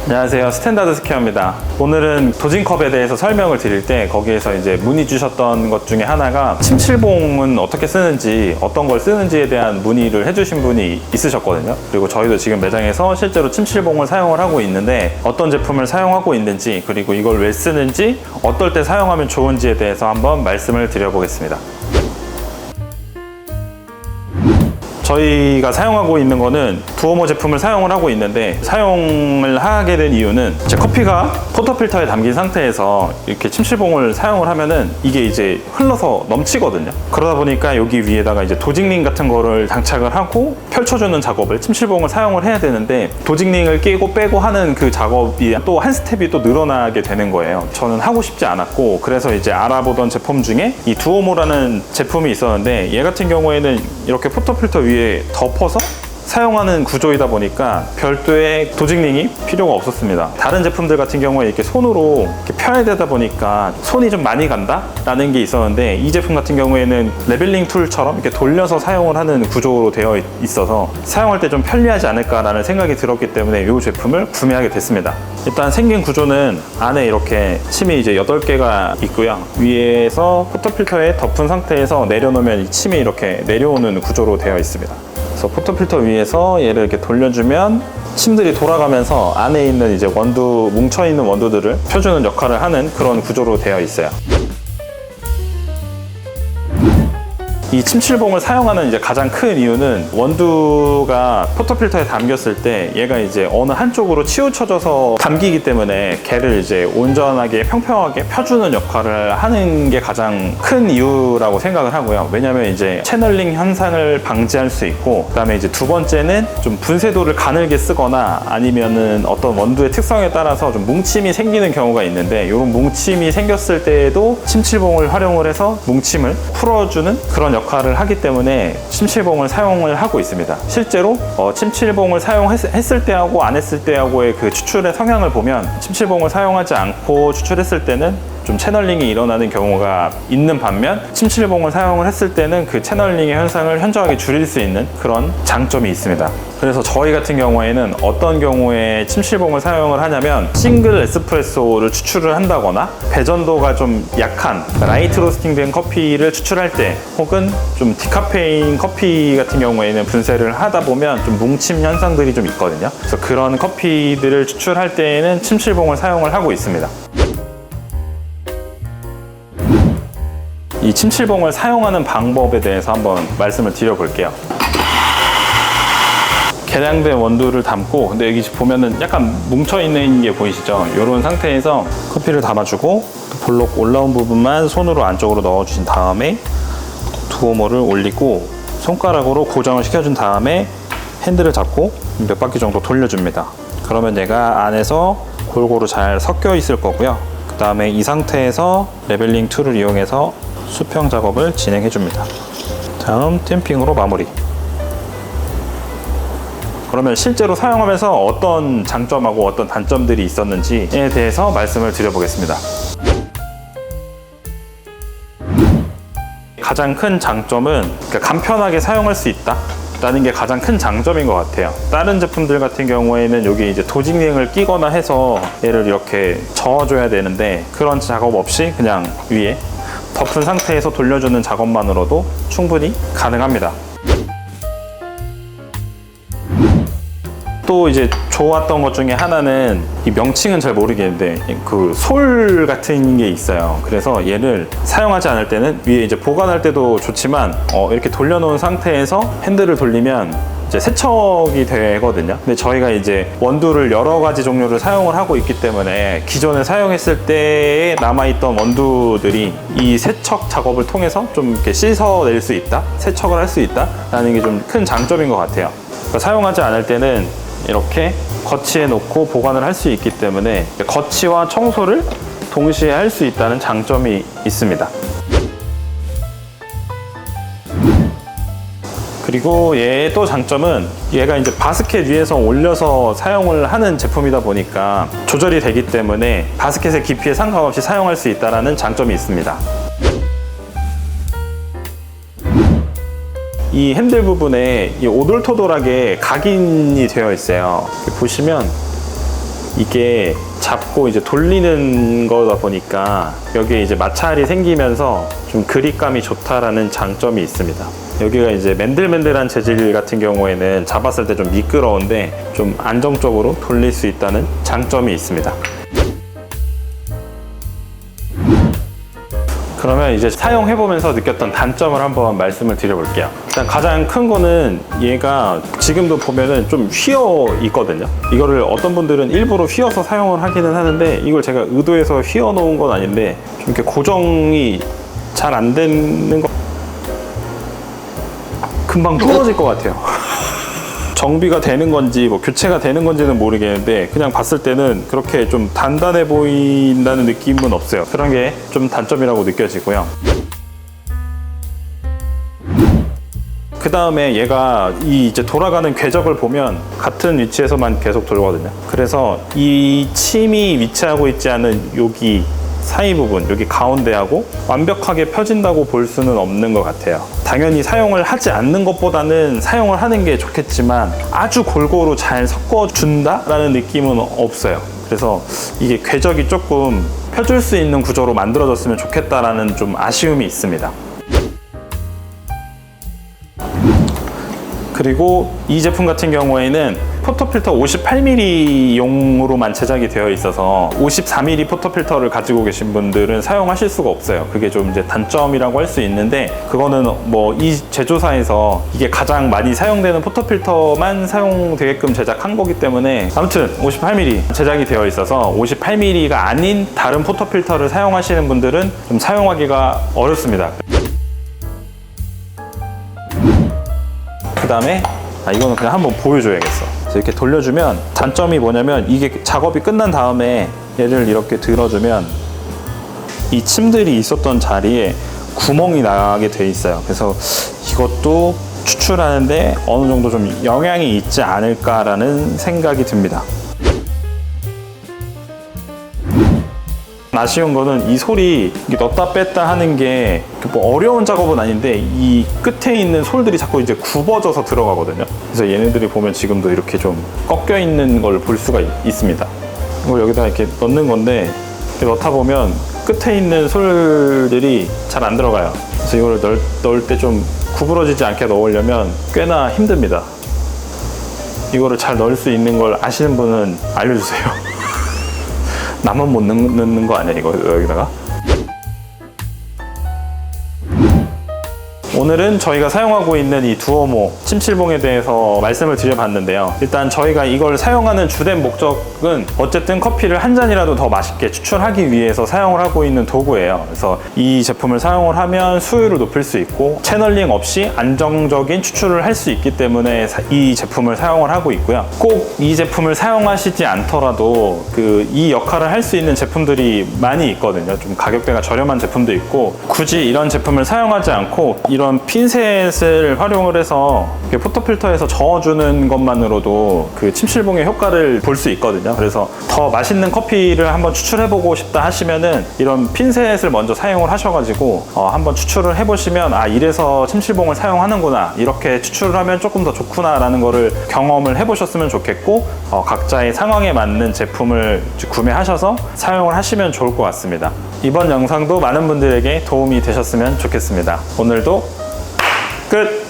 안녕하세요, 스탠다드 스퀘어입니다. 오늘은 도징컵에 대해서 설명을 드릴 때 거기에서 이제 문의 주셨던 것 중에 하나가 침칠봉은 어떻게 쓰는지, 어떤 걸 쓰는지에 대한 문의를 해주신 분이 있으셨거든요. 그리고 저희도 지금 매장에서 실제로 침칠봉을 사용을 하고 있는데 어떤 제품을 사용하고 있는지, 그리고 이걸 왜 쓰는지, 어떨 때 사용하면 좋은지에 대해서 한번 말씀을 드려보겠습니다. 저희가 사용하고 있는 거는 두오모 제품을 사용을 하고 있는데, 사용을 하게 된 이유는 제 커피가 포터필터에 담긴 상태에서 이렇게 침실봉을 사용을 하면은 이게 이제 흘러서 넘치거든요. 그러다 보니까 여기 위에다가 이제 도직링 같은 거를 장착을 하고 펼쳐주는 작업을, 침실봉을 사용을 해야 되는데 도직링을 끼고 빼고 하는 그 작업이 또 한 스텝이 또 늘어나게 되는 거예요. 저는 하고 싶지 않았고, 그래서 이제 알아보던 제품 중에 이 두오모라는 제품이 있었는데, 얘 같은 경우에는 이렇게 포터필터 위에 덮어서 사용하는 구조이다 보니까 별도의 도직링이 필요가 없었습니다. 다른 제품들 같은 경우에 이렇게 손으로 이렇게 펴야 되다 보니까 손이 좀 많이 간다? 라는 게 있었는데, 이 제품 같은 경우에는 레벨링 툴처럼 이렇게 돌려서 사용을 하는 구조로 되어 있어서 사용할 때 좀 편리하지 않을까라는 생각이 들었기 때문에 이 제품을 구매하게 됐습니다. 일단 생긴 구조는 안에 이렇게 침이 이제 8개가 있고요. 위에서 포터필터에 덮은 상태에서 내려놓으면 이 침이 이렇게 내려오는 구조로 되어 있습니다. 그래서 포터필터 위에서 얘를 이렇게 돌려주면 침들이 돌아가면서 안에 있는 이제 원두, 뭉쳐있는 원두들을 펴주는 역할을 하는 그런 구조로 되어 있어요. 이 침칠봉을 사용하는 이제 가장 큰 이유는, 원두가 포터필터에 담겼을 때 얘가 이제 어느 한쪽으로 치우쳐져서 담기기 때문에 걔를 이제 온전하게 평평하게 펴주는 역할을 하는 게 가장 큰 이유라고 생각을 하고요. 왜냐면 이제 채널링 현상을 방지할 수 있고, 그 다음에 이제 두 번째는 좀 분쇄도를 가늘게 쓰거나 아니면은 어떤 원두의 특성에 따라서 좀 뭉침이 생기는 경우가 있는데, 이런 뭉침이 생겼을 때에도 침칠봉을 활용을 해서 뭉침을 풀어주는 그런 역할을 하기 때문에 침칠봉을 사용을 하고 있습니다. 실제로 침칠봉을 사용했을 때하고 안 했을 때하고의 그 추출의 성향을 보면, 침칠봉을 사용하지 않고 추출했을 때는 좀 채널링이 일어나는 경우가 있는 반면, 침칠봉을 사용을 했을 때는 그 채널링의 현상을 현저하게 줄일 수 있는 그런 장점이 있습니다. 그래서 저희 같은 경우에는 어떤 경우에 침실봉을 사용을 하냐면, 싱글 에스프레소를 추출을 한다거나 배전도가 좀 약한 라이트 로스팅된 커피를 추출할 때, 혹은 좀 디카페인 커피 같은 경우에는 분쇄를 하다 보면 좀 뭉침 현상들이 좀 있거든요. 그래서 그런 커피들을 추출할 때에는 침실봉을 사용을 하고 있습니다. 이 침칠봉을 사용하는 방법에 대해서 한번 말씀을 드려볼게요. 계량된 원두를 담고, 근데 여기 보면은 약간 뭉쳐있는 게 보이시죠? 이런 상태에서 커피를 담아주고, 볼록 올라온 부분만 손으로 안쪽으로 넣어주신 다음에 두오모를 올리고 손가락으로 고정을 시켜준 다음에 핸들을 잡고 몇 바퀴 정도 돌려줍니다. 그러면 얘가 안에서 골고루 잘 섞여 있을 거고요. 그 다음에 이 상태에서 레벨링 툴을 이용해서 수평 작업을 진행해 줍니다. 다음 탬핑으로 마무리. 그러면 실제로 사용하면서 어떤 장점하고 어떤 단점들이 있었는지에 대해서 말씀을 드려보겠습니다. 가장 큰 장점은 간편하게 사용할 수 있다 라는 게 가장 큰 장점인 것 같아요. 다른 제품들 같은 경우에는 여기 이제 도직링을 끼거나 해서 얘를 이렇게 저어줘야 되는데, 그런 작업 없이 그냥 위에 덮은 상태에서 돌려주는 작업만으로도 충분히 가능합니다. 또 이제 좋았던 것 중에 하나는, 이 명칭은 잘 모르겠는데 그 솔 같은 게 있어요. 그래서 얘를 사용하지 않을 때는 위에 이제 보관할 때도 좋지만, 이렇게 돌려놓은 상태에서 핸들을 돌리면 이제 세척이 되거든요. 근데 저희가 이제 원두를 여러 가지 종류를 사용을 하고 있기 때문에 기존에 사용했을 때에 남아있던 원두들이 이 세척 작업을 통해서 좀 이렇게 씻어낼 수 있다, 세척을 할 수 있다 라는 게 좀 큰 장점인 것 같아요. 그러니까 사용하지 않을 때는 이렇게 거치해 놓고 보관을 할 수 있기 때문에 거치와 청소를 동시에 할 수 있다는 장점이 있습니다. 그리고 얘의 또 장점은, 얘가 이제 바스켓 위에서 올려서 사용을 하는 제품이다 보니까 조절이 되기 때문에 바스켓의 깊이에 상관없이 사용할 수 있다는 장점이 있습니다. 이 핸들 부분에 이 오돌토돌하게 각인이 되어 있어요. 보시면 이게 잡고 이제 돌리는 거다 보니까 여기에 이제 마찰이 생기면서 좀 그립감이 좋다라는 장점이 있습니다. 여기가 이제 맨들맨들한 재질 같은 경우에는 잡았을 때 좀 미끄러운데 좀 안정적으로 돌릴 수 있다는 장점이 있습니다. 그러면 이제 사용해보면서 느꼈던 단점을 한번 말씀을 드려볼게요. 일단 가장 큰 거는 얘가 지금도 보면은 좀 휘어 있거든요. 이거를 어떤 분들은 일부러 휘어서 사용을 하기는 하는데 이걸 제가 의도해서 휘어 놓은 건 아닌데 좀 이렇게 고정이 잘 안 되는 거 금방 부러질 것 같아요. 정비가 되는 건지 뭐 교체가 되는 건지는 모르겠는데 그냥 봤을 때는 그렇게 좀 단단해 보인다는 느낌은 없어요. 그런 게 좀 단점이라고 느껴지고요. 그 다음에 얘가 이 이제 돌아가는 궤적을 보면 같은 위치에서만 계속 돌거든요. 그래서 이 침이 위치하고 있지 않은 여기 사이 부분, 여기 가운데하고 완벽하게 펴진다고 볼 수는 없는 것 같아요. 당연히 사용을 하지 않는 것보다는 사용을 하는 게 좋겠지만 아주 골고루 잘 섞어준다라는 느낌은 없어요. 그래서 이게 궤적이 조금 펴줄 수 있는 구조로 만들어졌으면 좋겠다라는 좀 아쉬움이 있습니다. 그리고 이 제품 같은 경우에는 포토필터 58mm용으로만 제작이 되어 있어서 54mm 포토필터를 가지고 계신 분들은 사용하실 수가 없어요. 그게 좀 이제 단점이라고 할 수 있는데 그거는 뭐 이 제조사에서 이게 가장 많이 사용되는 포토필터만 사용되게끔 제작한 거기 때문에 아무튼 58mm 제작이 되어 있어서 58mm가 아닌 다른 포토필터를 사용하시는 분들은 좀 사용하기가 어렵습니다. 그 다음에 이거는 그냥 한번 보여줘야겠어. 그래서 이렇게 돌려주면 단점이 뭐냐면 이게 작업이 끝난 다음에 얘를 이렇게 들어주면 이 침들이 있었던 자리에 구멍이 나게 돼 있어요. 그래서 이것도 추출하는데 어느 정도 좀 영향이 있지 않을까라는 생각이 듭니다. 아쉬운 거는 이 솔이 넣었다 뺐다 하는 게 뭐 어려운 작업은 아닌데 이 끝에 있는 솔들이 자꾸 이제 굽어져서 들어가거든요. 그래서 얘네들이 보면 지금도 이렇게 좀 꺾여 있는 걸 볼 수가 있습니다. 이걸 여기다 이렇게 넣는 건데 이렇게 넣다 보면 끝에 있는 솔들이 잘 안 들어가요. 그래서 이거를 넣을 때 좀 구부러지지 않게 넣으려면 꽤나 힘듭니다. 이거를 잘 넣을 수 있는 걸 아시는 분은 알려주세요. 나만 못 넣는 거 아니야 이거 여기다가? 오늘은 저희가 사용하고 있는 이 두오모 침칠봉에 대해서 말씀을 드려봤는데요. 일단 저희가 이걸 사용하는 주된 목적은 어쨌든 커피를 한 잔이라도 더 맛있게 추출하기 위해서 사용을 하고 있는 도구예요. 그래서 이 제품을 사용을 하면 수율을 높일 수 있고 채널링 없이 안정적인 추출을 할 수 있기 때문에 이 제품을 사용을 하고 있고요. 꼭 이 제품을 사용하시지 않더라도 이 역할을 할 수 있는 제품들이 많이 있거든요. 좀 가격대가 저렴한 제품도 있고 굳이 이런 제품을 사용하지 않고 이런 핀셋을 활용을 해서 포토필터에서 저어주는 것만으로도 그 침실봉의 효과를 볼 수 있거든요. 그래서 더 맛있는 커피를 한번 추출해보고 싶다 하시면은 이런 핀셋을 먼저 사용을 하셔가지고 한번 추출을 해보시면 이래서 침실봉을 사용하는구나, 이렇게 추출을 하면 조금 더 좋구나 라는 거를 경험을 해보셨으면 좋겠고 각자의 상황에 맞는 제품을 구매하셔서 사용을 하시면 좋을 것 같습니다. 이번 영상도 많은 분들에게 도움이 되셨으면 좋겠습니다. 오늘도 끝!